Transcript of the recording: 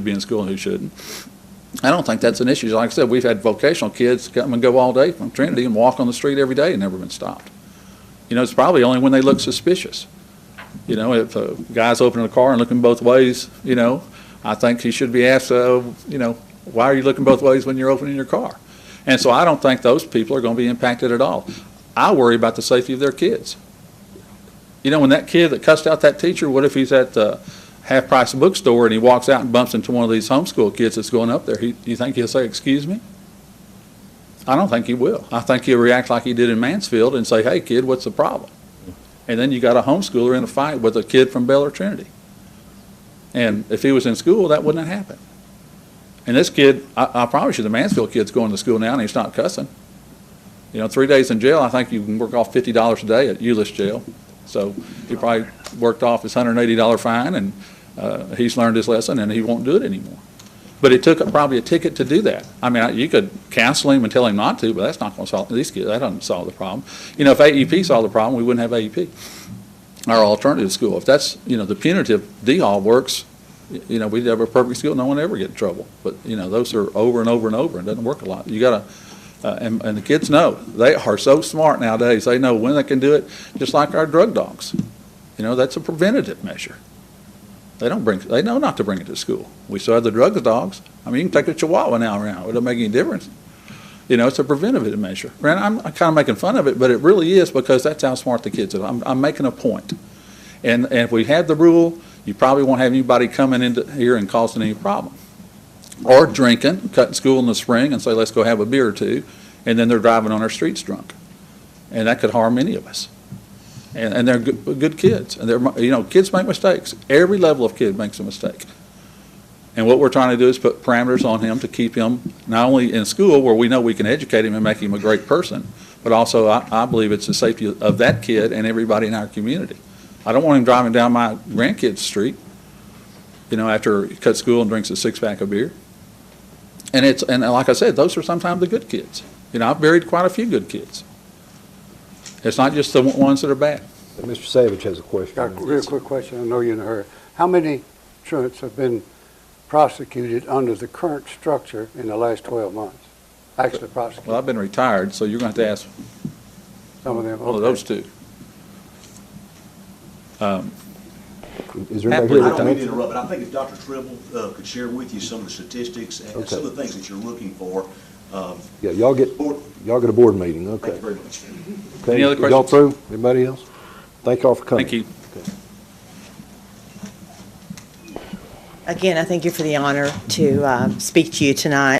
be in school and who shouldn't. I don't think that's an issue. Like I said, we've had vocational kids come and go all day from Trinity and walk on the street every day and never been stopped. You know, it's probably only when they look suspicious. You know, if a guy's opening a car and looking both ways, you know, I think he should be asked, you know, why are you looking both ways when you're opening your car? And so I don't think those people are going to be impacted at all. I worry about the safety of their kids. You know, when that kid that cussed out that teacher, what if he's at the half-price bookstore and he walks out and bumps into one of these homeschool kids that's going up there? You think he'll say, excuse me? I don't think he will. I think he'll react like he did in Mansfield and say, hey, kid, what's the problem? And then you got a homeschooler in a fight with a kid from Bell or Trinity. And if he was in school, that wouldn't have happened. And this kid, I promise you, the Mansfield kid's going to school now and he's not cussing. You know, 3 days in jail, I think you can work off $50 a day at Euless jail. So he probably worked off his $180 fine, and he's learned his lesson, and he won't do it anymore. But it took probably a ticket to do that. I mean, you could counsel him and tell him not to, but that's not going to solve these kids. That doesn't solve the problem. You know, if AEP solved the problem, we wouldn't have AEP, our alternative school. If that's, you know, the punitive D-Hall works, you know, we'd have a perfect school, no one ever get in trouble. But, you know, those are over and over and over, and it doesn't work a lot. You got to. And the kids know. They are so smart nowadays. They know when they can do it, just like our drug dogs. You know, that's a preventative measure. They know not to bring it to school. We still have the drug dogs. I mean, you can take a Chihuahua now around. It doesn't make any difference. You know, it's a preventative measure. And I'm kind of making fun of it, but it really is because that's how smart the kids are. I'm making a point. And if we had the rule, you probably won't have anybody coming into here and causing any problem. Or drinking, cutting school in the spring and say, let's go have a beer or two, and then they're driving on our streets drunk. And that could harm any of us. And they're good kids. And they're, you know, kids make mistakes. Every level of kid makes a mistake. And what we're trying to do is put parameters on him to keep him not only in school where we know we can educate him and make him a great person, but also I believe it's the safety of that kid and everybody in our community. I don't want him driving down my grandkid's street, you know, after he cuts school and drinks a six-pack of beer. And like I said, those are sometimes the good kids. You know, I've buried quite a few good kids. It's not just the ones that are bad. Mr. Savage has a question. Got a real quick question. I know you're in a hurry. How many truants have been prosecuted under the current structure in the last 12 months? Actually prosecuted. Well, I've been retired, so you're going to have to ask Some of them. one of those two. Is there anybody here I that don't mean to thinks? interrupt, but I think if Dr. Tribble could share with you some of the statistics and some of the things that you're looking for. Yeah, y'all get a board meeting, okay. Thank you very much. Okay, Any other y'all questions? through? Anybody else? Thank y'all for coming. Thank you. Okay. Again, I thank you for the honor to speak to you tonight.